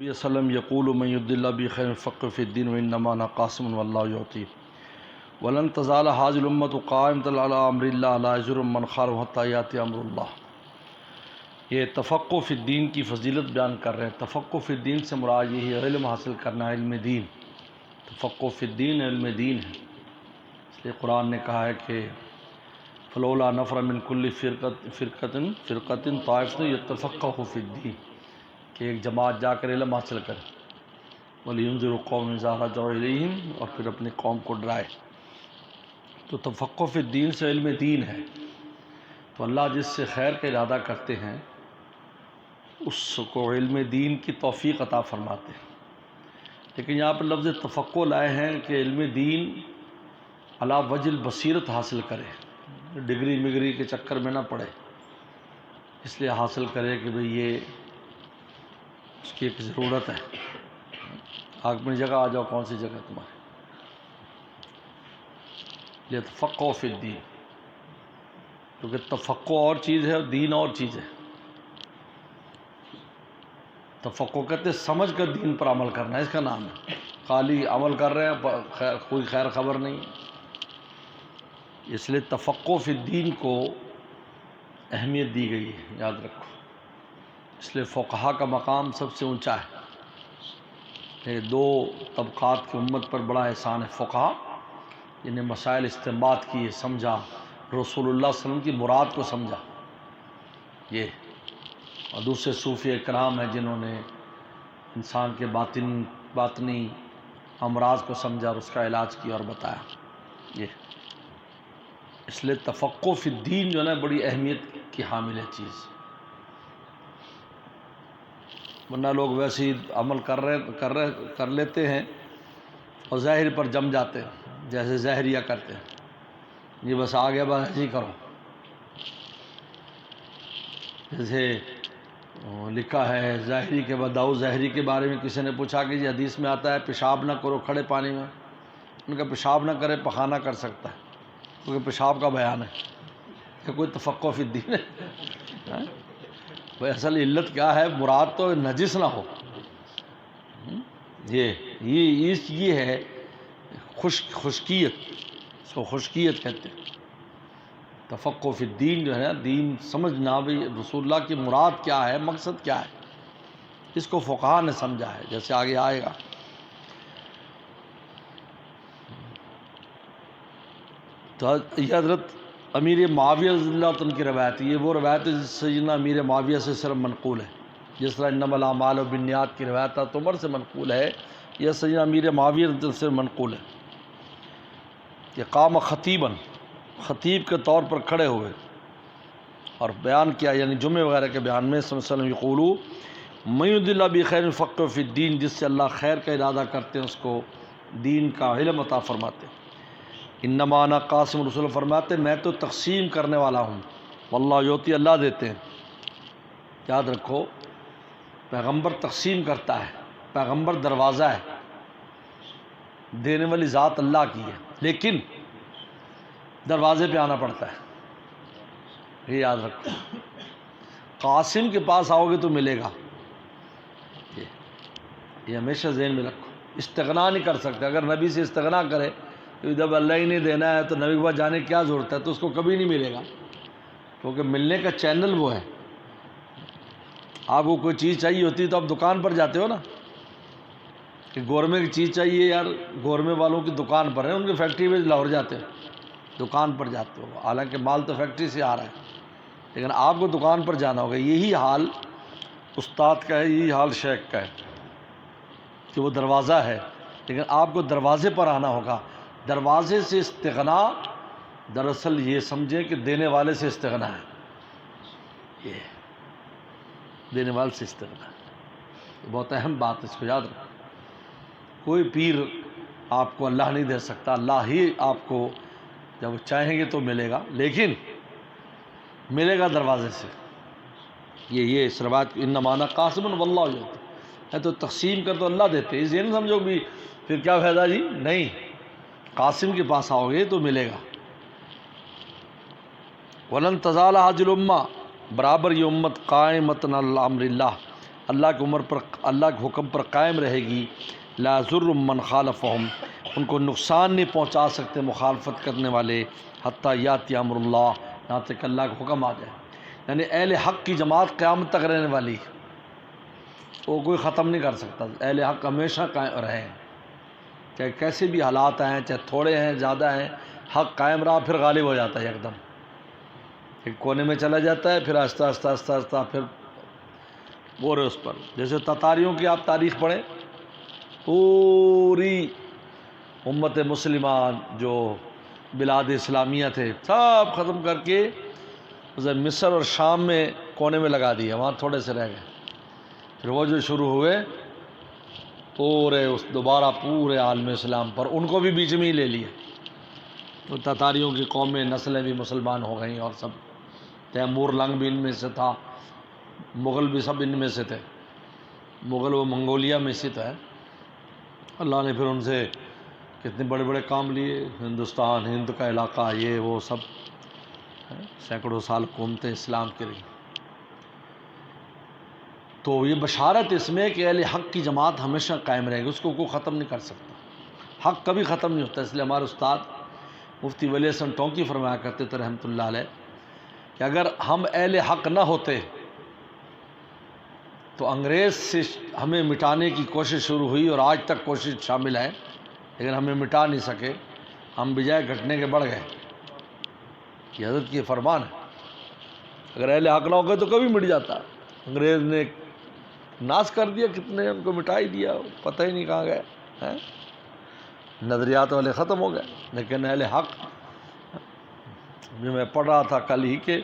نبی وسلم یقول من یرد اللہ بہ خیرا یفقہہ فی الدین وانما انا قاسم واللہ یعطی ولن تزال هذه الامة قائمة على امر اللہ لا یضر من خالف حتی یاتی امر اللہ۔ یہ تفقہ فی الدین کی فضیلت بیان کر رہے ہیں۔ تفقہ فی الدین سے مراد یہی علم حاصل کرنا ہے، علم دین۔ تفقہ فی الدین علم دین ہے، اس لیے قرآن نے کہا ہے کہ فلولا نفر من کل فرقۃ طائفۃ یتفقہوا فی الدین، کہ ایک جماعت جا کر علم حاصل کرے، وَلِيُنذِرُوا قَوْمًا إِذَا رَجَعُوا إِلَيْهِمْ، اور پھر اپنی قوم کو ڈرائے۔ تو تفقہ فی الدین سے علم دین ہے۔ تو اللہ جس سے خیر کا ارادہ کرتے ہیں اس کو علم دین کی توفیق عطا فرماتے ہیں۔ لیکن یہاں پر لفظ تفقہ لائے ہیں کہ علم دین علی وجہ البصیرت حاصل کرے، ڈگری مگری کے چکر میں نہ پڑے، اس لیے حاصل کرے کہ بھئی یہ اس کی ایک ضرورت ہے۔ آپ اپنی جگہ آ جاؤ، کون سی جگہ تمہاری؟ یہ تفقہ فی الدین، کیونکہ تفقہ اور چیز ہے اور دین اور چیز ہے۔ تفقہ کہتے ہیں سمجھ کر دین پر عمل کرنا، اس کا نام ہے۔ خالی عمل کر رہے ہیں، کوئی خیر خبر نہیں۔ اس لیے تفقہ فی الدین کو اہمیت دی گئی ہے، یاد رکھو۔ اس لیے فقہا کا مقام سب سے اونچا ہے۔ یہ دو طبقات کی امت پر بڑا احسان ہے، فقہا جنہیں مسائل استنباط کیے، سمجھا، رسول اللہ صلی اللہ علیہ وسلم کی مراد کو سمجھا، یہ، اور دوسرے صوفی اکرام ہیں جنہوں نے انسان کے باطنی امراض کو سمجھا اور اس کا علاج کیا اور بتایا، یہ۔ اس لیے تفقہ فی الدین جو ہے نا بڑی اہمیت کی حامل ہے چیز، ورنہ لوگ ویسے ہی عمل کر لیتے ہیں اور ظاہر پر جم جاتے ہیں، جیسے ظاہریہ کرتے ہیں، یہ بس آگے بس ایسے ہی کرو۔ جیسے لکھا ہے ظاہری کے بداؤ ظاہری کے بارے میں کسی نے پوچھا کہ یہ حدیث میں آتا ہے پیشاب نہ کرو کھڑے پانی میں، ان کا پیشاب نہ کرے پخانہ کر سکتا ہے، کیونکہ پیشاب کا بیان ہے، کہ کوئی تفقہ فی الدین ہے؟ بھائی اصل علت کیا ہے؟ مراد تو نجس نہ ہو، یہ ہے خشکیت، اس کو خشکیت کہتے ہیں۔ تفقہ فی الدین جو ہے نا، دین سمجھنا، بھی رسول اللہ کی مراد کیا ہے، مقصد کیا ہے، اس کو فقہا نے سمجھا ہے، جیسے آگے آئے گا۔ تو یہ حضرت امیر معاویہ رضی اللہ عنہ کی روایت ہے، یہ وہ روایت ہے جس سے سیدنا امیر معاویہ سے صرف منقول ہے، جس طرح انما الاعمال بالنیات کی روایت حضرت عمر سے منقول ہے، یہ سیدنا امیر معاویہ رضی اللہ عنہ سے منقول ہے کہ قام خطیباً، خطیب کے طور پر کھڑے ہوئے اور بیان کیا، یعنی جمعے وغیرہ کے بیان میں، صلی اللہ علیہ وسلم یقولو من یرد اللہ بہ خیر یفقہہ فی الدین، جس سے اللہ خیر کا ارادہ کرتے ہیں اس کو دین کا علم عطا فرماتے ہیں۔ انما انا قاسم، رسول فرماتے میں تو تقسیم کرنے والا ہوں، واللہ یعطی، اللہ دیتے ہیں۔ یاد رکھو، پیغمبر تقسیم کرتا ہے، پیغمبر دروازہ ہے، دینے والی ذات اللہ کی ہے، لیکن دروازے پہ آنا پڑتا ہے، یہ یاد رکھو۔ قاسم کے پاس آؤ گے تو ملے گا، یہ ہمیشہ ذہن میں رکھو۔ استغنا نہیں کر سکتے، اگر نبی سے استغنا کرے تو جب اللہ ہی نہیں دینا ہے تو نبی کے پاس جانے کی کیا ضرورت ہے، تو اس کو کبھی نہیں ملے گا، کیونکہ ملنے کا چینل وہ ہے۔ آپ کو کوئی چیز چاہیے ہوتی ہے تو آپ دکان پر جاتے ہو نا، کہ گورمے کی چیز چاہیے، یار گورمے والوں کی دکان پر ہے، ان کی فیکٹری میں لاہور جاتے ہو، دکان پر جاتے ہو، حالانکہ مال تو فیکٹری سے آ رہا ہے، لیکن آپ کو دکان پر جانا ہوگا۔ یہی حال استاد کا ہے، یہی حال شیخ کا ہے، کہ وہ دروازہ ہے، لیکن آپ کو دروازے پر آنا ہوگا۔ دروازے سے استغنا دراصل یہ سمجھیں کہ دینے والے سے استغنا ہے، یہ دینے والے سے استغنا ہے، بہت اہم بات ہے، اس کو یاد رکھو۔ کوئی پیر آپ کو اللہ نہیں دے سکتا، اللہ ہی آپ کو جب چاہیں گے تو ملے گا، لیکن ملے گا دروازے سے۔ یہ اس روایت انما انا قاسم واللہ یعطی ہے، تو تقسیم کر تو اللہ دیتے، اس یہ نہ سمجھو بھی پھر کیا فائدہ جی، نہیں، قاسم کے پاس آؤ گے تو ملے گا۔ ولن تزال هذه الامہ، برابر یہ امت قائمۃ علی امر اللہ، اللہ کے حکم پر قائم رہے گی، لا ضر من خالفہم، ان کو نقصان نہیں پہنچا سکتے مخالفت کرنے والے، حتیٰ یاتی امر اللہ، یہاں تک اللہ کا حکم آ جائے۔ یعنی اہل حق کی جماعت قیامت تک رہنے والی، وہ کوئی ختم نہیں کر سکتا۔ اہل حق ہمیشہ قائم رہے، چاہے کیسے بھی حالات ہیں، چاہے تھوڑے ہیں زیادہ ہیں، حق قائم رہا پھر غالب ہو جاتا ہے، ایک دم ایک کونے میں چلا جاتا ہے، پھر آہستہ آہستہ آہستہ آہستہ پھر پورے اس پر۔ جیسے تتاریوں کی آپ تاریخ پڑھیں، پوری امت مسلمان جو بلاد اسلامیہ تھے سب ختم کر کے مصر اور شام میں کونے میں لگا دیا، وہاں تھوڑے سے رہ گئے۔ پھر وہ جو شروع ہوئے پورے دوبارہ پورے عالم اسلام پر، ان کو بھی بیچ میں ہی لے لیا۔ تو تتاریوں کی قومیں نسلیں بھی مسلمان ہو گئیں، اور سب تیمور لنگ بھی ان میں سے تھا، مغل بھی سب ان میں سے تھے، مغل وہ منگولیا میں سے تھا۔ اللہ نے پھر ان سے کتنے بڑے بڑے کام لیے، ہندوستان، ہند کا علاقہ، یہ وہ سب سینکڑوں سال حکومت اسلام کی رہی۔ تو یہ بشارت اس میں کہ اہل حق کی جماعت ہمیشہ قائم رہے گی، اس کو کوئی ختم نہیں کر سکتا، حق کبھی ختم نہیں ہوتا۔ اس لیے ہمارے استاد مفتی ولی حسن ٹونکی فرمایا کرتے تھے رحمۃ اللہ علیہ کہ اگر ہم اہل حق نہ ہوتے تو انگریز سے ہمیں مٹانے کی کوشش شروع ہوئی، اور آج تک کوشش شامل ہے، لیکن ہمیں مٹا نہیں سکے، ہم بجائے گھٹنے کے بڑھ گئے۔ یہ حضرت کی فرمان ہے، اگر اہل حق نہ ہو گئے تو کبھی مٹ جاتا۔ انگریز نے ناس کر دیا، کتنے ان کو مٹا ہی دیا، پتہ ہی نہیں کہاں گئے، نظریات والے ختم ہو گئے۔ لیکن اہل حق، جو میں پڑھ رہا تھا کل ہی کہ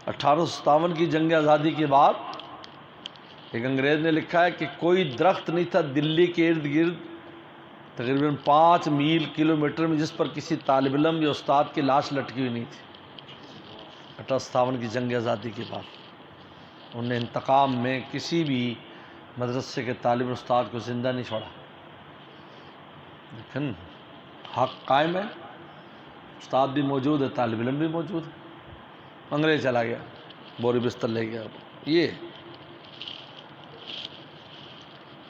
1857 کی جنگ آزادی کے بعد ایک انگریز نے لکھا ہے کہ کوئی درخت نہیں تھا دلی کے ارد گرد تقریباً 5 میل کلومیٹر میں جس پر کسی طالب علم یا استاد کی لاش لٹکی ہوئی نہیں تھی۔ 1857 کی جنگ آزادی کے بعد انہوں نے انتقام میں کسی بھی مدرسے کے طالب استاد کو زندہ نہیں چھوڑا۔ لیکن حق قائم ہے، استاد بھی موجود ہے، طالب علم بھی موجود ہے۔ انگریز چلا گیا، بوری بستر لے گیا۔ یہ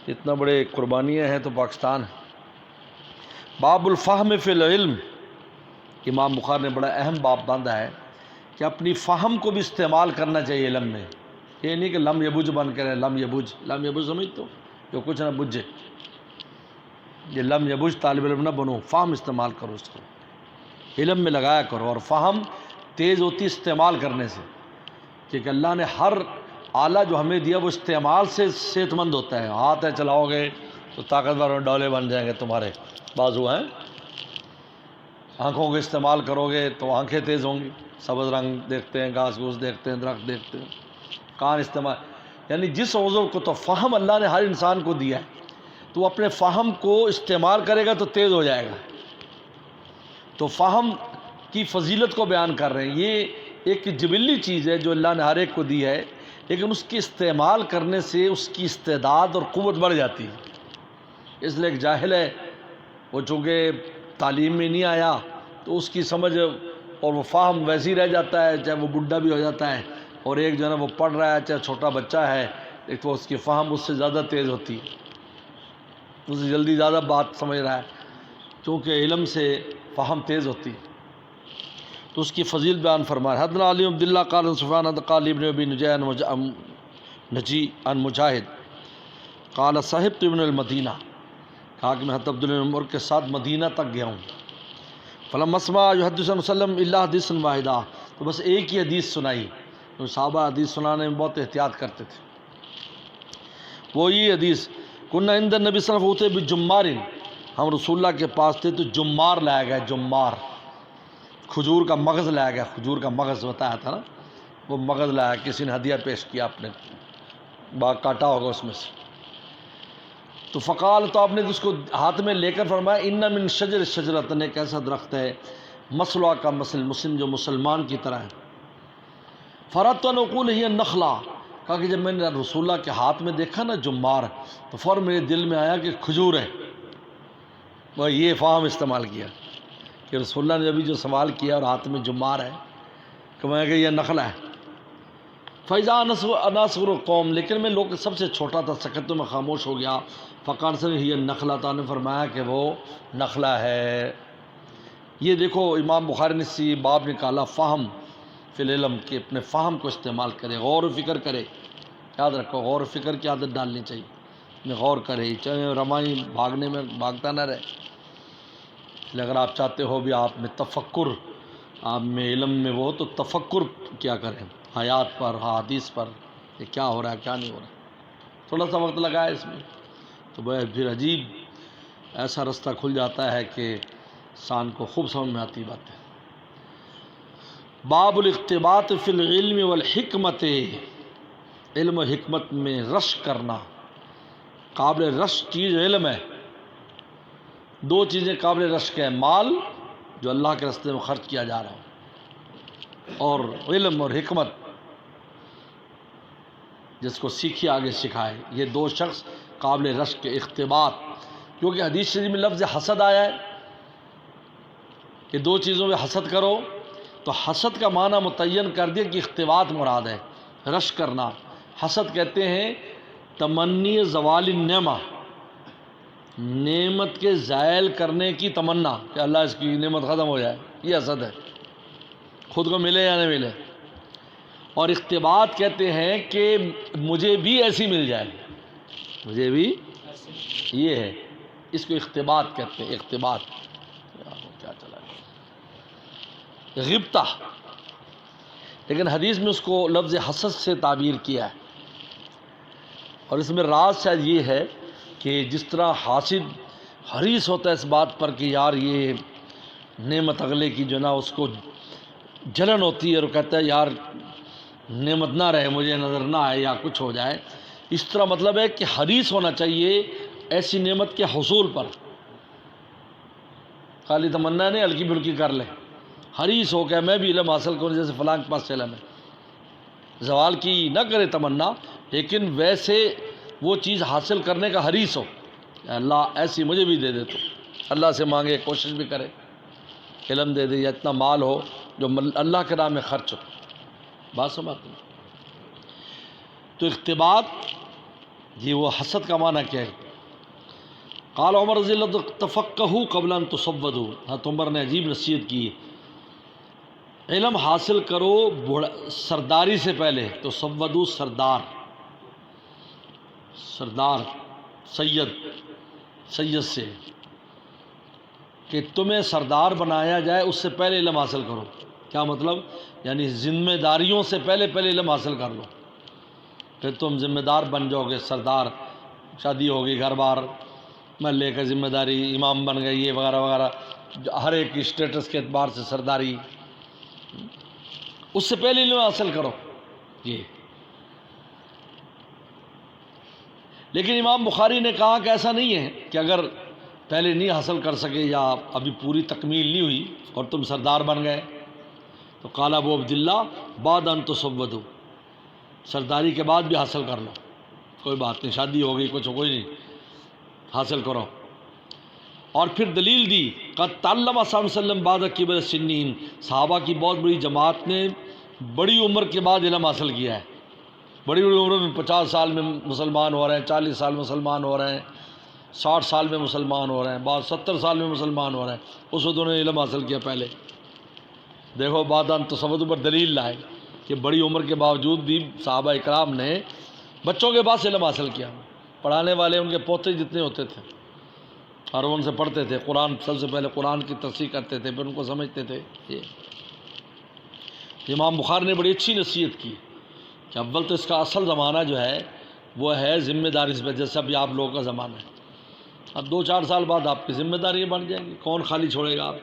اتنا بڑے قربانیاں ہیں تو پاکستان ہے۔ باب الفہم فی العلم، امام بخاری نے بڑا اہم باب باندھا ہے کہ اپنی فہم کو بھی استعمال کرنا چاہیے علم میں۔ یہ نہیں کہ لم یبج بن کرے، لم یبج سمجھ تو جو کچھ نہ بجھے، یہ لم یبج طالب علم نہ بنو، فہم استعمال کرو، اس کو علم میں لگایا کرو۔ اور فہم تیز ہوتی استعمال کرنے سے، کیونکہ اللہ نے ہر آلہ جو ہمیں دیا وہ استعمال سے صحت مند ہوتا ہے۔ ہاتھ ہے چلاؤ گے تو طاقتور ڈولے بن جائیں گے تمہارے، بازو ہیں۔ آنکھوں کے استعمال کرو گے تو آنکھیں تیز ہوں گی، سبز رنگ دیکھتے ہیں، گھاس گھوس دیکھتے ہیں، درخت دیکھتے ہیں۔ کان استعمال، یعنی جس عضو کو تو فہم اللہ نے ہر انسان کو دیا ہے، تو وہ اپنے فہم کو استعمال کرے گا تو تیز ہو جائے گا۔ تو فہم کی فضیلت کو بیان کر رہے ہیں۔ یہ ایک جبلی چیز ہے جو اللہ نے ہر ایک کو دی ہے، لیکن اس کے استعمال کرنے سے اس کی استعداد اور قوت بڑھ جاتی ہے۔ اس لیے ایک جاہل ہے، وہ چونکہ تعلیم میں نہیں آیا تو اس کی سمجھ اور وہ فہم ویسے ہی رہ جاتا ہے، چاہے وہ بڈھا بھی ہو جاتا ہے۔ اور ایک جو ہے نا وہ پڑھ رہا ہے، چاہے چھوٹا بچہ ہے، ایک تو اس کی فہم اس سے زیادہ تیز ہوتی ہے، اس سے جلدی زیادہ بات سمجھ رہا ہے، کیونکہ علم سے فہم تیز ہوتی ہے۔ تو اس کی فضیلت بیان فرمائے۔ حدثنا علی بن عبداللہ قال سفیان قال ابن ابی نجی عن مجاہد قال صحبت ابن المدینہ، کہا کہ میں حضرت عبداللہ بن عمر کے ساتھ مدینہ تک گیا ہوں۔ فلما اسمع یحدث وسلم الا حدیث واحدہ، تو بس ایک ہی حدیث سنائی، تو صحابہ حدیث سنانے میں بہت احتیاط کرتے تھے۔ وہ یہ حدیث، کنہ عند النبی صلی اللہ علیہ وسلم بجمار، ہم رسول اللہ کے پاس تھے تو جمار لایا گیا، جمار کھجور کا مغز لایا گیا، کھجور کا مغز بتایا تھا نا، وہ مغز لایا، کسی نے ہدیہ پیش کیا، آپ نے باغ کاٹا ہوگا اس میں سے۔ تو فقال، تو آپ نے اس کو ہاتھ میں لے کر فرمایا، ان من شجر شجرۃ، ایک ایسا درخت ہے مسلوا کا مثل مسلم، جو مسلمان کی طرح ہے۔ فرات نقول ہی نخلا، کہا کہ جب میں نے رسول اللہ کے ہاتھ میں دیکھا نا جمار، تو فوراً میرے دل میں آیا کہ کھجور ہے۔ وہ یہ فہم استعمال کیا کہ رسول اللہ نے ابھی جو سوال کیا اور ہاتھ میں جمار ہے، کہ میں کہ یہ نخلا ہے۔ فیضا نصغر قوم، لیکن میں لوگ سب سے چھوٹا تھا، سکت تو میں خاموش ہو گیا، فقال سے ہی نخلہ، تعالیٰ نے فرمایا کہ وہ نخلہ ہے۔ یہ دیکھو امام بخاری نے اسی باب نکالا فہم فی العلم، کہ اپنے فہم کو استعمال کرے، غور و فکر کرے۔ یاد رکھو غور و فکر کی عادت ڈالنی چاہیے، میں غور کرے، چاہے رمائی بھاگنے میں بھاگتا نہ رہے۔ اگر آپ چاہتے ہو بھی آپ میں تفکر، آپ میں علم میں وہ، تو تفکر کیا کریں آیات پر، حدیث پر، کہ کیا ہو رہا ہے کیا نہیں ہو رہا ہے۔ تھوڑا سا وقت لگا ہے اس میں تو پھر عجیب ایسا رستہ کھل جاتا ہے کہ انسان کو خوب سمجھ میں آتی باتیں۔ باب الاقتباط فی العلم والحکمت، علم و حکمت میں رش کرنا، قابل رش چیز علم ہے۔ دو چیزیں قابل رش کے ہیں، مال جو اللہ کے راستے میں خرچ کیا جا رہا ہو، اور علم اور حکمت جس کو سیکھی آگے سکھائے، یہ دو شخص قابل رش کے اقتباط، کیونکہ حدیث شریف میں لفظ حسد آیا ہے کہ دو چیزوں میں حسد کرو، تو حسد کا معنی متعین کر دیا کہ اقتباط مراد ہے، رش کرنا۔ حسد کہتے ہیں تمنی زوال النعمہ، نعمت کے زائل کرنے کی تمنا، کہ اللہ اس کی نعمت ختم ہو جائے، یہ حسد ہے، خود کو ملے یا نہ ملے۔ اور اقتباط کہتے ہیں کہ مجھے بھی ایسی مل جائے، مجھے بھی یہ ہے، اس کو اقتباط کہتے ہیں۔ اقتباط کیا چلا ہے غبطہ، لیکن حدیث میں اس کو لفظ حسد سے تعبیر کیا ہے۔ اور اس میں راز شاید یہ ہے کہ جس طرح حاسد حریص ہوتا ہے اس بات پر کہ یار یہ نعمت اگلے کی جو نا اس کو جلن ہوتی ہے، اور کہتا ہے یار نعمت نہ رہے، مجھے نظر نہ آئے یا کچھ ہو جائے، اس طرح مطلب ہے کہ حریص ہونا چاہیے ایسی نعمت کے حصول پر، خالی تمنا نہیں ہلکی پھلکی کر لے، حریص ہو کہ میں بھی علم حاصل کروں، جیسے فلاں کے پاس چلا میں، زوال کی نہ کرے تمنا، لیکن ویسے وہ چیز حاصل کرنے کا حریص ہو، اللہ ایسی مجھے بھی دے دے، تو اللہ سے مانگے، کوشش بھی کرے، علم دے دے یا اتنا مال ہو جو اللہ کے راہ میں خرچ ہو۔ بات سمجھتے ہیں؟ تو اقتباط یہ وہ حسد کا معنی کیا ہے؟ قال عمر رضی اللہ عنہ تفقہوا قبل ان تصودوا، حضرت عمر نے عجیب نصیحت کی، علم حاصل کرو سرداری سے پہلے، تصودوا سردار، سردار سید سے، کہ تمہیں سردار بنایا جائے اس سے پہلے علم حاصل کرو۔ کیا مطلب؟ یعنی ذمہ داریوں سے پہلے علم حاصل کر لو، پھر تم ذمہ دار بن جاؤ گے، سردار، شادی ہوگی، گھر بار محلے کا ذمہ داری، امام بن گئے، یہ وغیرہ وغیرہ، ہر ایک کی اسٹیٹس کے اعتبار سے سرداری، اس سے پہلے علم حاصل کرو یہ۔ لیکن امام بخاری نے کہا کہ ایسا نہیں ہے کہ اگر پہلے نہیں حاصل کر سکے یا ابھی پوری تکمیل نہیں ہوئی اور تم سردار بن گئے، تو قال ابو عبداللہ بعد ان تصودوا، سرداری کے بعد بھی حاصل کر لو، کوئی بات نہیں، شادی ہو گئی، کچھ کوئی نہیں، حاصل کرو۔ اور پھر دلیل دی قد تعلم صلی اللہ علیہ وسلم بعد کبر السنین، صحابہ کی بہت بڑی جماعت نے بڑی عمر کے بعد علم حاصل کیا ہے، بڑی بڑی عمر میں 50 سال میں مسلمان ہو رہے ہیں، 40 سال میں مسلمان ہو رہے ہیں، 60 سال میں مسلمان ہو رہے ہیں، بعض 70 سال میں مسلمان ہو رہے ہیں، اس وقت انہوں نے علم حاصل کیا پہلے۔ دیکھو بعد ان تصودوا پر دلیل لائے کہ بڑی عمر کے باوجود بھی صحابہ اکرام نے بچوں کے پاس علم حاصل کیا، پڑھانے والے ان کے پوتے جتنے ہوتے تھے، اور وہ ان سے پڑھتے تھے، قرآن سب سے پہلے قرآن کی تفسیر کرتے تھے، پھر ان کو سمجھتے تھے۔ یہ امام بخاری نے بڑی اچھی نصیحت کی کہ اول تو اس کا اصل زمانہ جو ہے وہ ہے ذمہ داری سے، جیسے ابھی آپ لوگوں کا زمانہ ہے، اب 2-4 سال بعد آپ کی ذمہ داری بن جائیں گی، کون خالی چھوڑے گا آپ،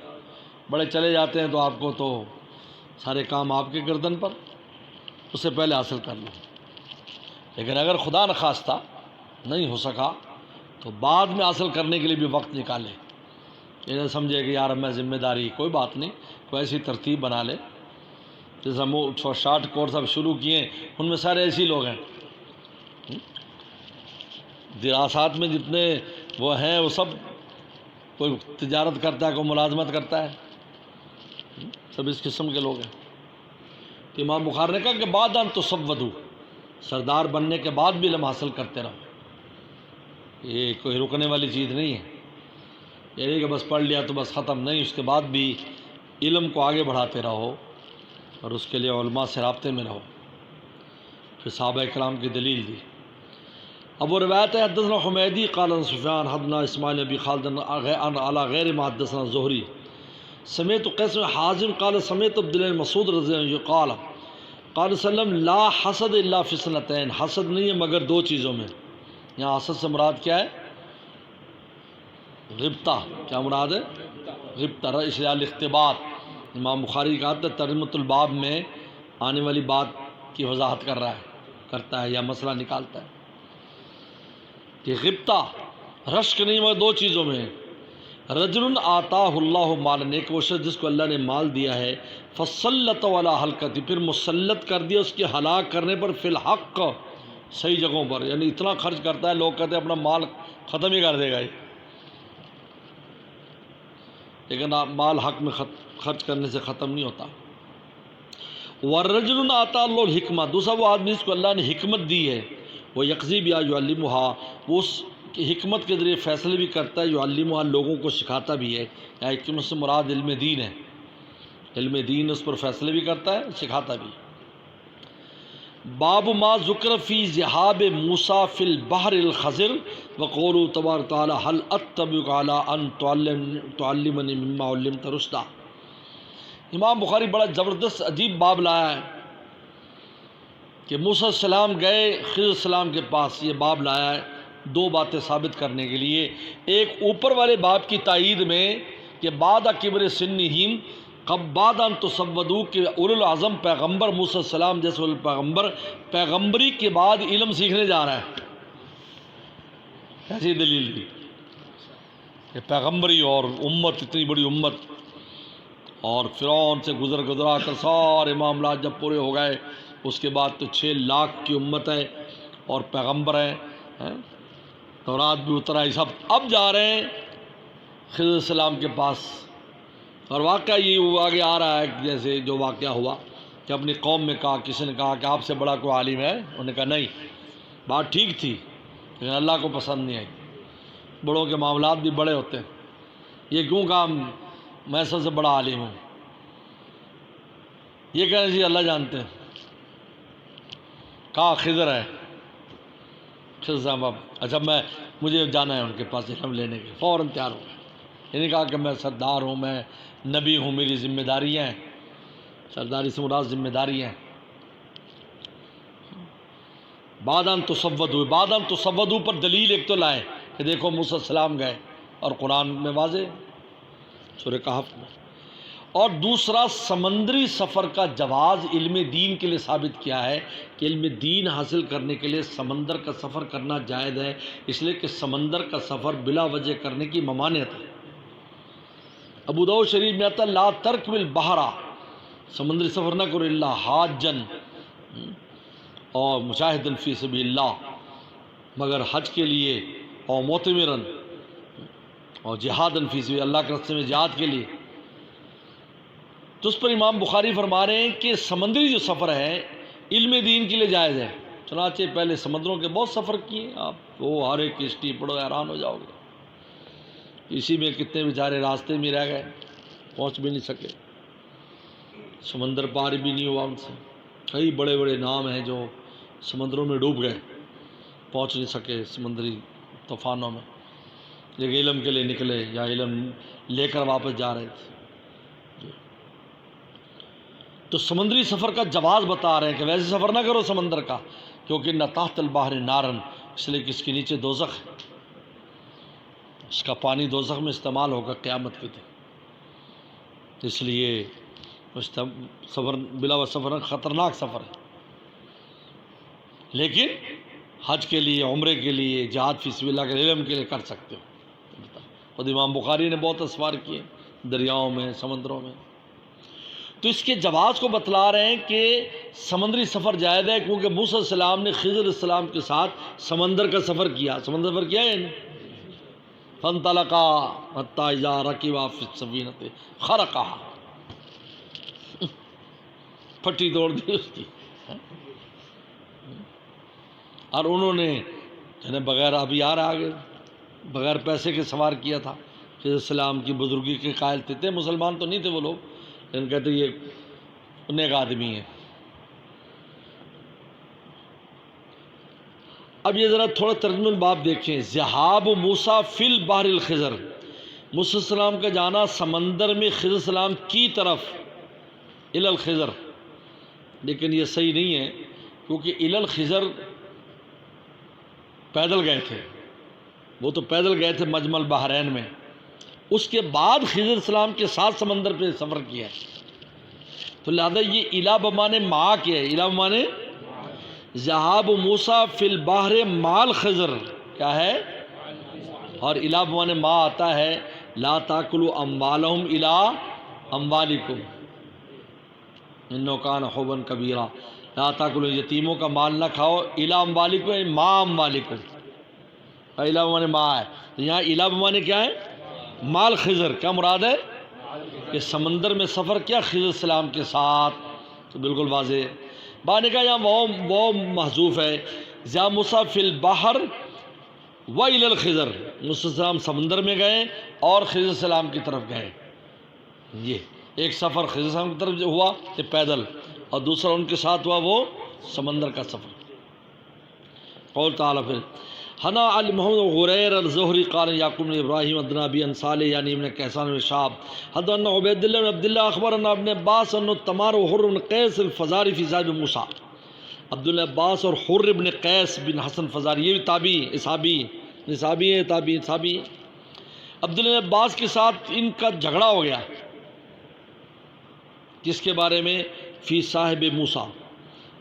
بڑے چلے جاتے ہیں تو آپ کو تو سارے کام آپ کے گردن پر، اس سے پہلے حاصل کر لو۔ لیکن اگر خدا نخواستہ نہیں ہو سکا تو بعد میں حاصل کرنے کے لیے بھی وقت نکالے، یہ سمجھے کہ یار میں ذمہ داری، کوئی بات نہیں، کوئی ایسی ترتیب بنا لے، جیسے ہم 60 کورس اب شروع کیے ہیں، ان میں سارے ایسے لوگ ہیں، دراسات میں جتنے وہ ہیں وہ سب، کوئی تجارت کرتا ہے، کوئی ملازمت کرتا ہے، سب اس قسم کے لوگ ہیں۔ تو امام بخاری نے کہا کہ بعد ان تصودوا، سردار بننے کے بعد بھی علم حاصل کرتے رہو، یہ کوئی رکنے والی چیز نہیں ہے، یہ نہیں کہ بس پڑھ لیا تو بس ختم، نہیں، اس کے بعد بھی علم کو آگے بڑھاتے رہو اور اس کے لیے علماء سے رابطے میں رہو۔ پھر صحابہ کرام کی دلیل دی۔ اب وہ روایت ہے حدثنا حمیدی قال عن سفیان حدثنا اسماعیل بن خالد علی غیر ما حدثنا زہری سمعت قیس بن حازم قال سمعت عبد الله بن مسعود رضی اللہ عنہ قال قال صلی اللہ علیہ وسلم لا حسد الا فی اثنتین، حسد نہیں ہے مگر دو چیزوں میں۔ یہاں حسد سے مراد کیا ہے؟ غبطہ۔ کیا مراد ہے؟ غبطہ، اشراء الاختباط۔ امام بخاری کہا تھا ترجمۃ الباب میں آنے والی بات کی وضاحت کرتا ہے یا مسئلہ نکالتا ہے کہ غبطہ رشک نہیں مگر دو چیزوں میں۔ رجل آتاہ اللہ مالا، ایک وہ شخص جس کو اللہ نے مال دیا ہے، فسلط علی ہلکتی، پھر مسلط کر دیا اس کے ہلاک کرنے پر، فی الحق، صحیح جگہوں پر، یعنی اتنا خرچ کرتا ہے لوگ کہتے ہیں اپنا مال ختم ہی کر دے گا یہ، لیکن مال حق میں خرچ کرنے سے ختم نہیں ہوتا۔ ورجل آتا اللہ الحکمہ، دوسرا وہ آدمی جس کو اللہ نے حکمت دی ہے، وہ یقضی بہا یعلمھا، وہ اس کی حکمت کے ذریعے فیصلے بھی کرتا ہے، یعلمھا، لوگوں کو سکھاتا بھی ہے، یا حکمت سے مراد علم دین ہے، علم دین اس پر فیصلے بھی کرتا ہے، سکھاتا بھی۔ باب ما ذکر فی ذہاب موسیٰ فی البحر الخضر وقولہ تبارک تعالی هل اتبعک علی ان تعلمنی مما علمت رشدا۔ امام بخاری بڑا زبردست عجیب باب لایا ہے کہ موسیٰ السلام گئے خضر السلام کے پاس، یہ باب لایا ہے دو باتیں ثابت کرنے کے لیے۔ ایک اوپر والے باب کی تائید میں کہ بعد کبر سنہم، بعد ان تصودوا، کہ اولو العظم پیغمبر موسیٰ السلام جیسے پیغمبر پیغمبری کے بعد علم سیکھنے جا رہا ہے۔ ایسی دلیل دی کہ پیغمبری اور امت، اتنی بڑی امت، اور فرعون سے گزرا کر سارے معاملات جب پورے ہو گئے، اس کے بعد تو 6 لاکھ کی امت ہے اور پیغمبر ہیں، تورات بھی اتر آئی، سب اب جا رہے ہیں خضر السلام کے پاس۔ اور واقعہ یہ آگے آ رہا ہے جیسے جو واقعہ ہوا کہ اپنی قوم میں کہا، کسی نے کہا کہ آپ سے بڑا کوئی عالم ہے، انہوں نے کہا نہیں، بات ٹھیک تھی لیکن اللہ کو پسند نہیں آئی، بڑوں کے معاملات بھی بڑے ہوتے ہیں، یہ کیوں کہا میں سب سے بڑا عالم ہوں، یہ کہہ رہے جی اللہ جانتے ہیں، کہا خضر ہے، خضر صاحب اچھا مجھے جانا ہے ان کے پاس علم لینے کے، فوراً تیار ہو گئے، یہ نہیں کہا کہ میں سردار ہوں، میں نبی ہوں، میری ذمہ داریاں ہیں، سرداری سے مراد ذمہ داریاں ہیں۔ بعد ان تصودوا، بعد ان تصودوا پر دلیل ایک تو لائے کہ دیکھو موسیٰ السلام گئے، اور قرآن میں واضح سورہ کہف میں، اور دوسرا سمندری سفر کا جواز علم دین کے لیے ثابت کیا ہے کہ علم دین حاصل کرنے کے لیے سمندر کا سفر کرنا جائز ہے، اس لیے کہ سمندر کا سفر بلا وجہ کرنے کی ممانعت ہے۔ ابو داؤد شریف میں آتا لا ترکب البحر، سمندری سفر نہ کرو الا حاجن اور مجاہدن فی سبیل اللہ، مگر حج کے لیے، اور معتمرن، اور جہادن فی سبیل اللہ کے راستے میں جہاد کے لیے۔ تو اس پر امام بخاری فرما رہے ہیں کہ سمندری جو سفر ہے علم دین کے لیے جائز ہے، چنانچہ پہلے سمندروں کے بہت سفر کیے آپ، وہ ہر ایک کشتی پڑھو حیران ہو جاؤ گے، اسی میں کتنے بیچارے راستے میں رہ گئے، پہنچ بھی نہیں سکے، سمندر پار بھی نہیں ہوا ان سے، کئی بڑے بڑے نام ہیں جو سمندروں میں ڈوب گئے، پہنچ نہیں سکے سمندری طوفانوں میں، لیکن علم کے لیے نکلے یا علم لے کر واپس جا رہے تھے۔ تو سمندری سفر کا جواز بتا رہے ہیں کہ ویسے سفر نہ کرو سمندر کا، کیونکہ نہ تحت البحر نارن، اس لیے کہ اس کے نیچے دوزخ ہے، اس کا پانی دوزخ میں استعمال ہوگا قیامت کے دن، اس لیے سفر بلا سفر خطرناک سفر ہے، لیکن حج کے لیے، عمرے کے لیے، جہاد فی سبیل اللہ کے علم کے لیے کر سکتے ہو۔ خود امام بخاری نے بہت اسفار کیے دریاؤں میں، سمندروں میں۔ تو اس کے جواز کو بتلا رہے ہیں کہ سمندری سفر جائز ہے، کیونکہ موسیٰ السلام نے خضر السلام کے ساتھ سمندر کا سفر کیا، سمندر سفر کیا ہے فانطلقا حتی اذا رکبا فی السفینۃ خرقھا۔ پھٹی توڑ دی اس کی، اور انہوں نے بغیر، ابھی آ رہا آگے، بغیر پیسے کے سوار کیا تھا۔ خضر السلام کی بزرگی کے قائل تھے، مسلمان تو نہیں تھے وہ لوگ، لیکن کہتے یہ نیک آدمی ہے۔ اب یہ ذرا تھوڑا ترجمہ باب دیکھیں، ذہاب موسیٰ فی البحر الخضر، موسیٰ السلام کا جانا سمندر میں خضر السلام کی طرف، الی الخضر، لیکن یہ صحیح نہیں ہے کیونکہ الی الخضر پیدل گئے تھے، وہ تو پیدل گئے تھے مجمع البحرین میں، اس کے بعد خضر السلام کے ساتھ سمندر پہ سفر کیا ہے، تو لہذا یہ الی بمانے مع کے ہے، الی بمانے ذہاب موسیٰ فی البحر مع الخضر کیا ہے، اور الی بمانے مع آتا ہے لا تاکلوا اموالہم الی اموالکم انہ کان حبا کبیرا، لا تاکلوا، یتیموں کا مال نہ کھاؤ الی اموالکم مع اموالکم، الی بمانے مع ہے، یہاں الی بمانے کیا ہے مع الخضر، کیا مراد ہے کہ سمندر میں سفر کیا خضر السلام کے ساتھ، تو بالکل واضح ہے۔ بعد نے کہا یہاں وہ محذوف ہے، ذا موسیٰ فی البحر و الی الخضر، موسیٰ السلام سمندر میں گئے اور خضر السلام کی طرف گئے، یہ ایک سفر خضر السلام کی طرف جو ہوا کہ پیدل، اور دوسرا ان کے ساتھ ہوا وہ سمندر کا سفر۔ قول تعالیٰ پھر حنا علی محمد غریر الزہری قال یعقوب بن ابراہیم ادنا بی ان صالح یعنی ابن کیسان بن شعب حدثنا عبید اللہ بن عبد اللہ اخبرنا ابن عباس ان تمار و حر بن قیس الفزاری فی صاحب موسیٰ، عبداللہ عباس اور حر بن قیس بن حسن فزاری، یہ بھی تابعی صحابی ہے، تابعی۔ عبداللہ عباس کے ساتھ ان کا جھگڑا ہو گیا، کس کے بارے میں، فی صاحب موسیٰ،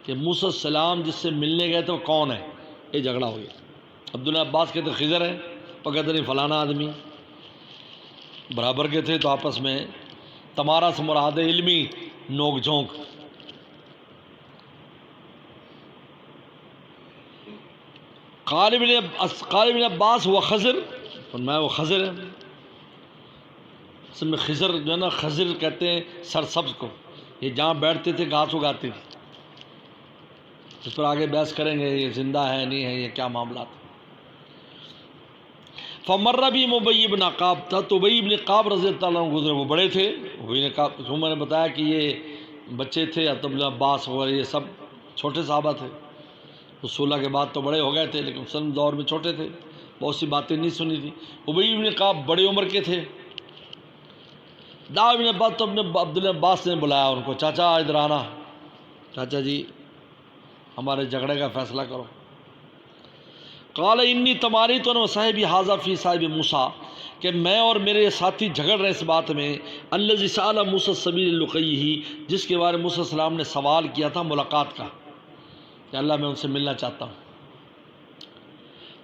کہ موسیٰ السلام جس سے ملنے گئے تھے وہ کون ہے، یہ جھگڑا ہو گیا۔ عبداللہ عباس کہتے خضر ہے، وہ کہتے نہیں فلانا آدمی، برابر کے تھے، تو آپس میں تمہارا سے مراد علمی نوک جھونک۔ قال ابن عباس وہ خضر، فرمایا وہ خضر ہے، اصل میں خضر جو ہے نا، خضر کہتے ہیں سرسبز کو، یہ جہاں بیٹھتے تھے گھاس اگاتے تھے، اس پر آگے بحث کریں گے یہ زندہ ہے نہیں ہے، یہ کیا معاملات۔ فمر بھی ابی بن کعب تھا، تو ابی بن کعب رضی اللہ عنہ گزرے، وہ بڑے تھے، ابی بن کعب، میں نے بتایا کہ یہ بچے تھے، عبداللہ عباس وغیرہ یہ سب چھوٹے صحابہ تھے، رسول اللہ کے بعد تو بڑے ہو گئے تھے لیکن اس دور میں چھوٹے تھے، بہت سی باتیں نہیں سنی تھی۔ ابی بن کعب بڑی عمر کے تھے، دعا ابن عباس، تو عبداللہ عباس نے بلایا ان کو، چاچا ادھر آنا، چاچا جی ہمارے جھگڑے کا فیصلہ کرو۔ قال انی تماری تو نہ صاحبی حاضہ فی صاحب موسیٰ، کہ میں اور میرے ساتھی جھگڑ رہے اس بات میں، الذی سأل موسیٰ السبیل لقیہ، جس کے بارے میں موسیٰ السلام نے سوال کیا تھا ملاقات کا، کہ اللہ میں ان سے ملنا چاہتا ہوں۔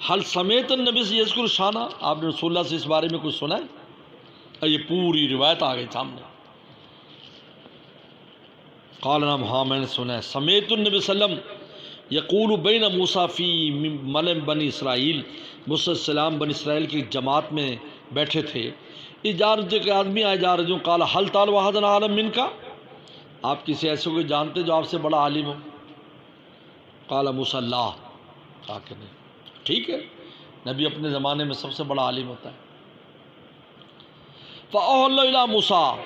حل سمیت النبی سے یذکر شانہ، آپ نے رسول اللہ سے اس بارے میں کچھ سنا ہے؟ یہ پوری روایت آ گئی سامنے۔ قال نعم، ہاں میں نے سنا ہے، سمیت النبی صلی اللہ علیہ وسلم یقول بین موسیٰ فی ملم بنی اسرائیل، موسیٰ السلام بنی اسرائیل کی جماعت میں بیٹھے تھے، اجارت کے آدمی آئے جا رہے جو، قال حل تعال واحد عالم من کا، آپ کسی ایسے کو جانتے جو آپ سے بڑا عالم ہو؟ قال موسیٰ اللہ، کہا کہ نہیں، ٹھیک ہے، نبی اپنے زمانے میں سب سے بڑا عالم ہوتا ہے۔ فأوحى اللہ الی موسیٰ،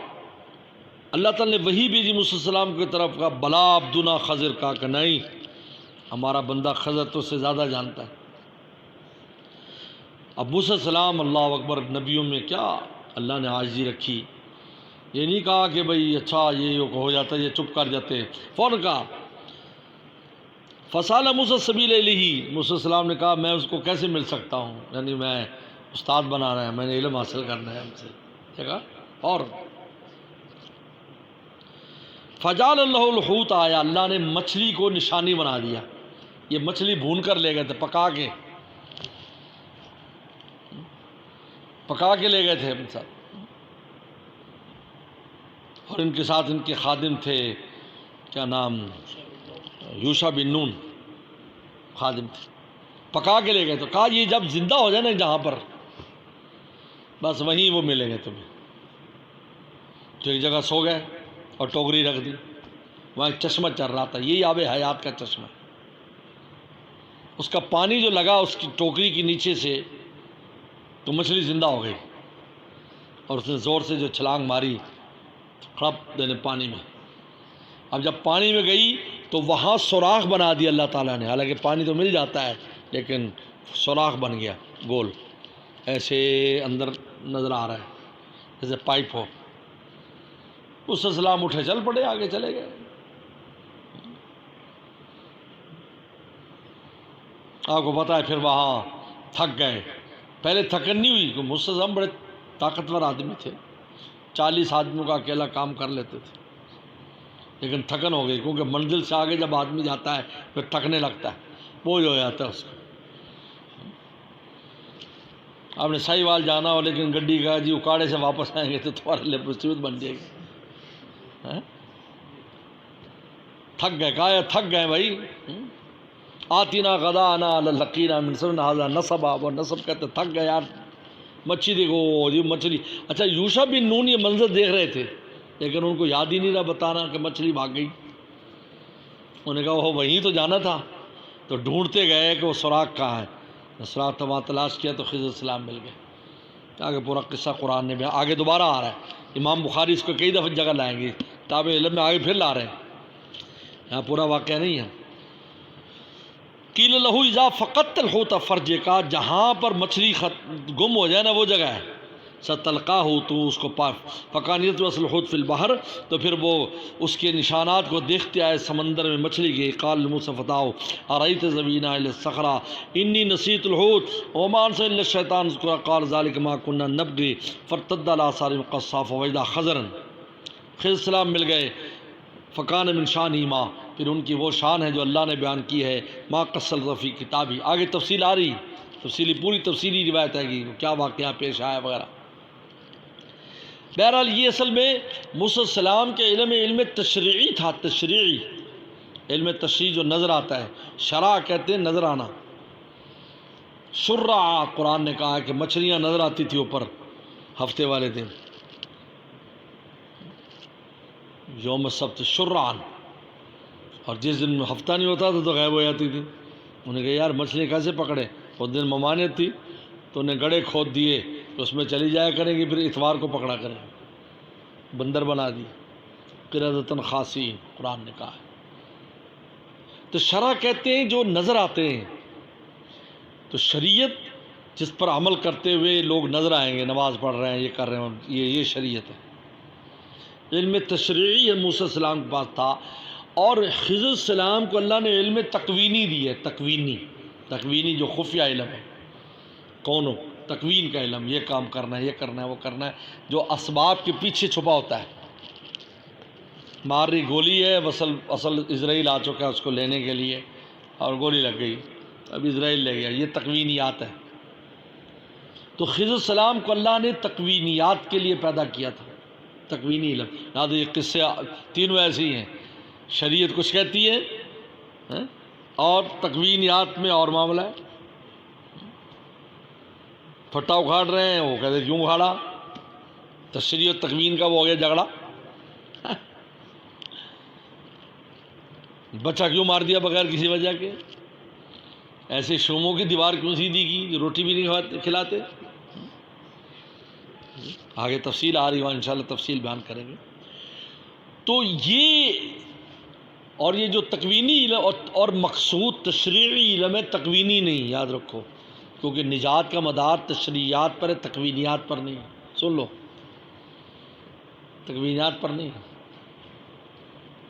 اللہ تعالیٰ نے وحی بھیجی موسیٰ السلام کی طرف، کا بلا عبدنا خضر، کہا کہ نہیں، ہمارا بندہ خضر تو سے زیادہ جانتا ہے۔ اب موسیٰ السلام، اللہ اکبر، نبیوں میں کیا اللہ نے عاجزی رکھی، یہ نہیں کہا کہ بھئی اچھا یہ ہو جاتا ہے، یہ چپ کر جاتے، فوراً کہا فسال موسیٰ السبیل الیہ، موسیٰ السلام نے کہا میں اس کو کیسے مل سکتا ہوں، یعنی میں استاد بنانا ہے، میں نے علم حاصل کرنا ہے ہم سے، کہا اور فجعل اللہ الحوت، آیا اللہ نے مچھلی کو نشانی بنا دیا، یہ مچھلی بھون کر لے گئے تھے، پکا کے لے گئے تھے اپنے ساتھ، اور ان کے ساتھ ان کے خادم تھے، کیا نام، یوشع بن نون خادم تھے، پکا کے لے گئے تو کہا یہ جب زندہ ہو جائے نا جہاں پر، بس وہیں وہ ملیں گے تمہیں، تو ایک جگہ سو گئے اور ٹوکری رکھ دی، وہاں ایک چشمہ چل رہا تھا، یہی آب حیات کا چشمہ، اس کا پانی جو لگا اس کی ٹوکری کے نیچے سے تو مچھلی زندہ ہو گئی، اور اس نے زور سے جو چھلانگ ماری کھڑپ دینے پانی میں. اب جب پانی میں گئی تو وہاں سوراخ بنا دیا اللہ تعالیٰ نے، حالانکہ پانی تو مل جاتا ہے لیکن سوراخ بن گیا گول، ایسے اندر نظر آ رہا ہے جیسے پائپ ہو. اس السلام اٹھے چل پڑے، آگے چلے گئے. آپ کو پتہ ہے پھر وہاں تھک گئے. پہلے تھکن نہیں ہوئی کہ مسلم بڑے طاقتور آدمی تھے، 40 آدمیوں کا اکیلا کام کر لیتے تھے، لیکن تھکن ہو گئی کیونکہ منزل سے آگے جب آدمی جاتا ہے پھر تھکنے لگتا ہے، بوجھ ہو جاتا ہے اس کو. آپ نے صحیح وال جانا ہو لیکن گڈی کا جی اکاڑے سے واپس آئیں گے تو تمہارے لیے مصیبت بن جائے گی. تھک گئے، کہا تھک گئے بھائی. آتینا غدانا لقینا من سفرنا ھذا نصبا، وہ نصب کہتے تھک گئے یار. مچھلی دیکھو یہ مچھلی. اچھا یوشع بن نون یہ منظر دیکھ رہے تھے لیکن ان کو یاد ہی نہیں رہا بتانا کہ مچھلی بھاگ گئی. انہوں نے کہا وہ وہیں تو جانا تھا، تو ڈھونڈتے گئے کہ وہ سوراخ کہاں ہے. سوراخ تو وہاں تلاش کیا تو خضر السلام مل گئے. آگے پورا قصہ قرآن نے بھی آگے دوبارہ آ رہا ہے. امام بخاری اس کو کئی دفعہ جگہ لائیں گے، طالب علم میں آگے پھر لا رہے ہیں، یہاں پورا واقعہ نہیں ہے. قیل لہ اذا فقدت الحوت فرجے کا، جہاں پر مچھلی گم ہو جائے نا وہ جگہ ہے، ستلقاہ تو اس کو پا فکانیت وصل الحوت فی البحر، تو پھر وہ اس کے نشانات کو دیکھتے آئے سمندر میں مچھلی کے. قال موسیٰ فتاو ارأیت زوینا الی الصخرہ انی نسیت الحوت وما انسانی الا الشیطان اذکرہ قال ذلک ما کنا نبغی فارتد علی آثارہم قصصا فوجدا خضرا. خضر السلام مل گئے. فکان من شانہ ما، پھر ان کی وہ شان ہے جو اللہ نے بیان کی ہے. ما قصل فی کتابی، آگے تفصیل آ رہی، پوری تفصیلی روایت ہے کہ کیا واقعہ پیش آیا وغیرہ. بہرحال یہ اصل میں موسیٰ السلام کے علم تشریعی تھا. تشریعی علم تشریع جو نظر آتا ہے، شرع کہتے ہیں نظر آنا. شرع قرآن نے کہا ہے کہ مچھلیاں نظر آتی تھی اوپر ہفتے والے دن، یوم السبت شرعان، اور جس دن ہفتہ نہیں ہوتا تھا تو غائب ہو جاتی تھی. انہوں نے کہا یار مچھلی کیسے پکڑے؟ اس دن ممانعت تھی تو انہیں گڑھے کھود دیے تو اس میں چلی جایا کریں گی، پھر اتوار کو پکڑا کریں. بندر بنا دی قردۃ خاسئین قرآن نے کہا ہے. تو شرع کہتے ہیں جو نظر آتے ہیں. تو شریعت جس پر عمل کرتے ہوئے لوگ نظر آئیں گے، نماز پڑھ رہے ہیں، یہ کر رہے ہیں، یہ شریعت ہے. علم تشریعی ہے موسیٰ السلام کے پاس تھا. اور خضر السلام کو اللہ نے علم تکوینی دی ہے. تکوینی جو خفیہ علم ہے، کون تکوین کا علم، یہ کام کرنا ہے، یہ کرنا ہے، وہ کرنا ہے، جو اسباب کے پیچھے چھپا ہوتا ہے. مار رہی گولی ہے، اصل اسرائیل آ چکا ہے اس کو لینے کے لیے اور گولی لگ گئی، اب اسرائیل لے گیا. یہ تکوینیات ہے. تو خضر السلام کو اللہ نے تکوینیات کے لیے پیدا کیا تھا، تکوینی علم. یاد یہ قصے تینوں ایسے ہی ہیں. شریعت کچھ کہتی ہے اور تکوینیات میں اور معاملہ ہے. پھٹا اکھاڑ رہے ہیں، وہ کہتے کیوں اکھاڑا؟ تشریع و تکوین کا وہ ہو گیا جھگڑا. بچہ کیوں مار دیا بغیر کسی وجہ کے؟ ایسے شوموں کی دیوار کیوں سیدھی کی، روٹی بھی نہیں کھلاتے؟ آگے تفصیل آ رہی ہے، انشاءاللہ تفصیل بیان کریں گے. تو یہ جو تکوینی علم اور مقصود تشریعی علم ہے، تکوینی نہیں، یاد رکھو، کیونکہ نجات کا مدار تشریعات پر ہے، تکوینیات پر نہیں. سن لو، تکوینیات پر نہیں،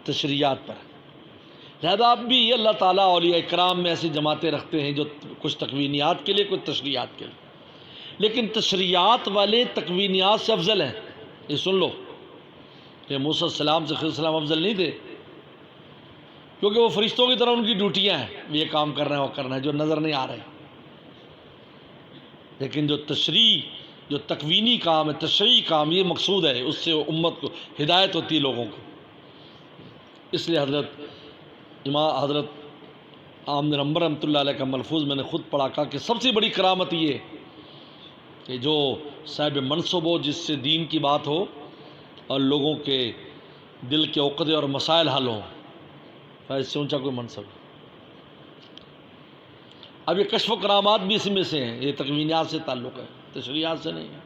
تشریعات پر. لہذا اب بھی اللہ تعالیٰ اولیاء اکرام میں ایسی جماعتیں رکھتے ہیں جو کچھ تکوینیات کے لیے، کچھ تشریعات کے لیے. لیکن تشریعات والے تکوینیات سے افضل ہیں. یہ سن لو کہ موسیٰ السلام سے خضر السلام افضل نہیں تھے، کیونکہ وہ فرشتوں کی طرح ان کی ڈیوٹیاں ہیں، یہ کام کرنا ہے، وہ کرنا ہے، جو نظر نہیں آ رہے. لیکن جو تکوینی کام ہے، تشریعی کام، یہ مقصود ہے، اس سے امت کو ہدایت ہوتی ہے لوگوں کو. اس لیے حضرت عامر انبر رحمۃ اللہ علیہ کا ملفوظ میں نے خود پڑھا کہا کہ سب سے بڑی کرامت یہ کہ جو صاحب منصب ہو، جس سے دین کی بات ہو اور لوگوں کے دل کے عقدے اور مسائل حل ہوں، اس سے اونچا کوئی منصب ہے۔ اب یہ کشف و کرامات بھی اسی میں سے ہیں، یہ تکوینیات سے تعلق ہے، تشریحات سے نہیں ہے۔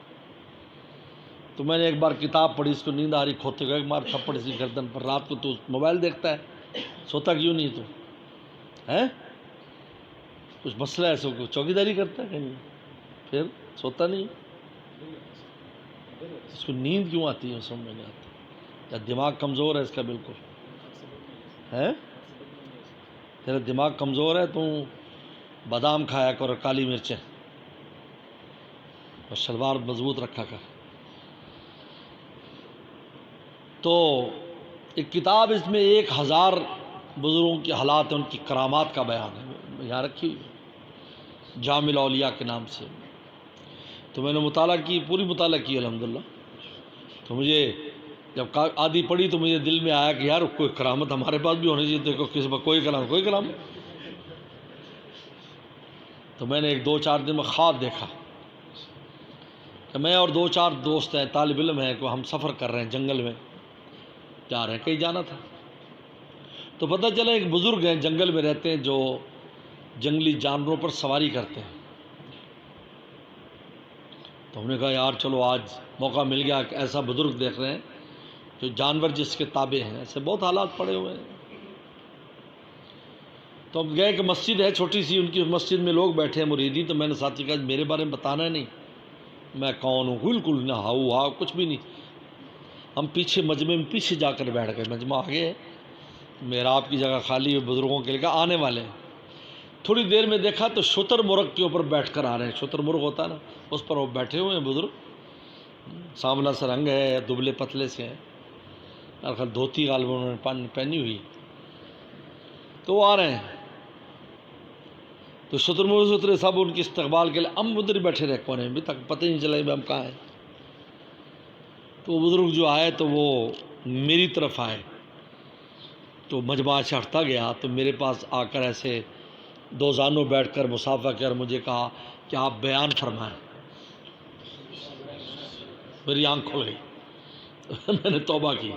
تو میں نے ایک بار کتاب پڑھی، اس کو نیند آ رہی کھوتے کو ایک بار تھپڑ سی گردن پر، رات کو تو موبائل دیکھتا ہے، سوتا کیوں نہیں تو ہے؟ کچھ مسئلہ ہے، سو چوکیداری کرتا ہے کہیں، پھر سوتا نہیں، اس کو نیند کیوں آتی ہے سمجھ میں نہیں آتا، یا دماغ کمزور ہے اس کا بالکل ہے؟ تیرا دماغ کمزور ہے، تو بادام کھایا کر اور کالی مرچیں اور شلوار مضبوط رکھا کر۔ تو ایک کتاب، اس میں 1000 بزرگوں کے حالات ہیں، ان کی کرامات کا بیان ہے، یہاں رکھی ہوئی، جامع الاولیاء کے نام سے۔ تو میں نے مطالعہ کی، پوری مطالعہ کی الحمدللہ۔ تو مجھے جب آدھی پڑھی تو مجھے دل میں آیا کہ یار کوئی کرامت ہمارے پاس بھی ہونی چاہیے، دیکھو کسی پر کوئی کلام۔ تو میں نے ایک 2-4 دن میں خواب دیکھا کہ میں اور 2-4 دوست ہیں، طالب علم ہیں، کہ ہم سفر کر رہے ہیں، جنگل میں جا رہے ہیں، کہیں جانا تھا۔ تو پتہ چلا ایک بزرگ ہیں، جنگل میں رہتے ہیں، جو جنگلی جانوروں پر سواری کرتے ہیں۔ تو ہم نے کہا یار چلو آج موقع مل گیا کہ ایسا بزرگ دیکھ رہے ہیں جو جانور جس کے تابع ہیں، ایسے بہت حالات پڑے ہوئے ہیں۔ تو ہم گئے کہ مسجد ہے چھوٹی سی، ان کی مسجد میں لوگ بیٹھے ہیں مریدین۔ تو میں نے ساتھی کہا میرے بارے میں بتانا ہے نہیں، میں کون ہوں، بالکل نہ ہاؤ کچھ بھی نہیں۔ ہم پیچھے مجمع میں پیچھے جا کر بیٹھ گئے، مجمع آگے ہے، محراب کی جگہ خالی ہے، بزرگوں کے لیے آنے والے ہیں۔ تھوڑی دیر میں دیکھا تو شتر مرغ کے اوپر بیٹھ کر آ رہے ہیں، شتر مرغ ہوتا ہے نا، اس پر وہ بیٹھے ہوئے ہیں بزرگ، سانولا سا رنگ ہے، دبلے پتلے سے ہیں، اور دھوتی غالب انہوں نے پہنی ہوئی، تو وہ آ رہے ہیں۔ تو شتر مرغ سترے سب ان کے استقبال کے لیے، ہم ادھر بیٹھے رہے کونے میں، تک پتہ ہی نہیں چلا کہ ہم کہاں ہیں۔ تو وہ بزرگ جو آئے تو وہ میری طرف آئے، تو مجمع سے ہٹتا گیا، تو میرے پاس آ کر ایسے 2 زانوں بیٹھ کر مصافحہ کر مجھے کہا کہ آپ بیان فرمائیں۔ میری آنکھ کھل گئی میں نے توبہ کی،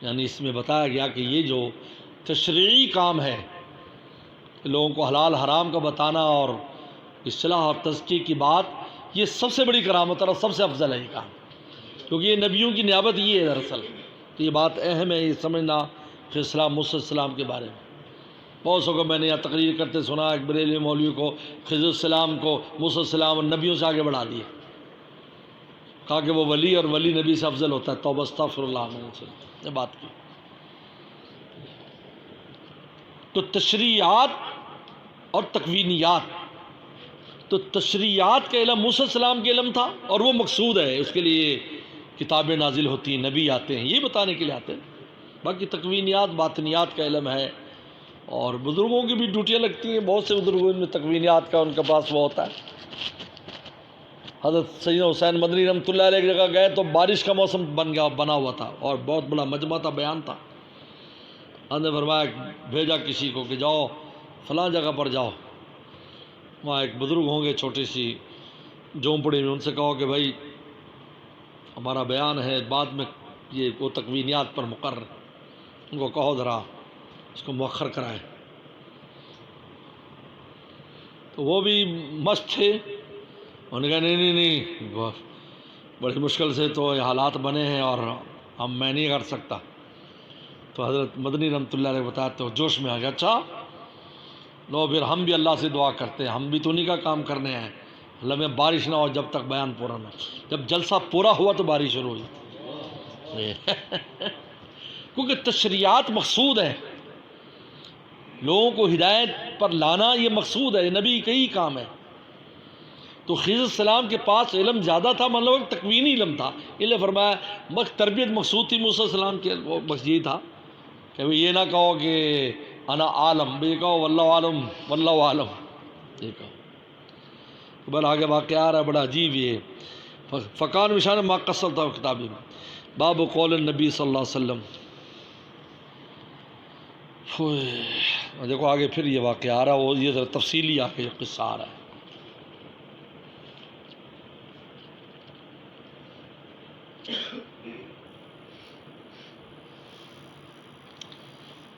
یعنی اس میں بتایا گیا کہ یہ جو تشریعی کام ہے، لوگوں کو حلال حرام کا بتانا اور اصلاح اور تزکیے کی بات، یہ سب سے بڑی کرامت اور سب سے افضل ہے یہ کام، کیونکہ یہ نبیوں کی نیابت یہ ہے دراصل۔ تو یہ بات اہم ہے، یہ سمجھنا کہ اسلام موسیٰ السلام کے بارے میں۔ بہت سو کو میں نے یہاں تقریر کرتے سنا، ایک بریلوی مولوی کو خضر السلام کو موسیٰ السلام اور نبیوں سے آگے بڑھا دیا، کہا کہ وہ ولی اور ولی نبی سے افضل ہوتا ہے، توبہ استغفر اللہ علیہ وسلم یہ بات کی۔ تو تشریعات اور تکوینیات، تو تشریعات کا علم موسیٰ السلام کے علم تھا، اور وہ مقصود ہے، اس کے لیے کتابیں نازل ہوتی ہیں، نبی آتے ہیں، یہ بتانے کے لیے آتے ہیں۔ باقی تکوینیات باطنیات کا علم ہے، اور بزرگوں کی بھی ڈیوٹیاں لگتی ہیں، بہت سے بزرگوں میں تکوینیات کا ان کے پاس وہ ہوتا ہے۔ حضرت سیدنا حسین مدنی رحمۃ اللہ علیہ ایک جگہ گئے تو بارش کا موسم بنا ہوا تھا، اور بہت بڑا مجمع تھا، بیان تھا۔ حضرت نے فرمایا، بھیجا کسی کو کہ جاؤ فلاں جگہ پر جاؤ، وہاں ایک بزرگ ہوں گے چھوٹی سی جھونپڑی میں، ان سے کہو کہ بھائی ہمارا بیان ہے، بعد میں یہ وہ تکوینیات پر مقرر، ان کو کہو ذرا اس کو مؤخر کرائیں۔ تو وہ بھی مست تھے، انہوں نے کہا نہیں بڑی مشکل سے تو یہ حالات بنے ہیں، اور میں نہیں کر سکتا۔ تو حضرت مدنی رحمۃ اللہ علیہ بتایا تو جوش میں آ گیا، اچھا لو پھر ہم بھی اللہ سے دعا کرتے ہیں، ہم بھی تو انہیں کا کام کرنے ہیں، اللہ میں بارش نہ ہو جب تک بیان پورا نہ ہو۔ جب جلسہ پورا ہوا تو بارش شروع ہوئی کیونکہ تشریعات مقصود ہے، لوگوں کو ہدایت پر لانا یہ مقصود ہے، نبی کا ہی کام ہے۔ تو خضر السلام کے پاس علم زیادہ تھا، مطلب تکوینی علم تھا، اس لیے فرمایا تربیت مقصود تھی موسیٰ السلام کے، وہ بس یہی تھا کہ یہ نہ کہو کہ انا عالم، یہ کہو واللہ عالم واللہ عالم، یہ کہو۔ بل آگے واقعہ آ رہا ہے بڑا عجیب، یہ فقان نشان ما قصر تھا کتابی میں، باب قول النبی صلی اللہ علیہ وسلم۔ دیکھو آگے پھر یہ واقعہ آ رہا ہے، وہ یہ ذرا تفصیلی آگے قصہ آ رہا ہے۔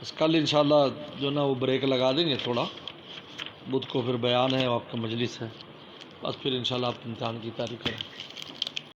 بس کل انشاءاللہ جو نا وہ بریک لگا دیں گے تھوڑا، بدھ کو پھر بیان ہے اور آپ کا مجلس ہے، بس پھر انشاءاللہ آپ امتحان کی تیاری کریں۔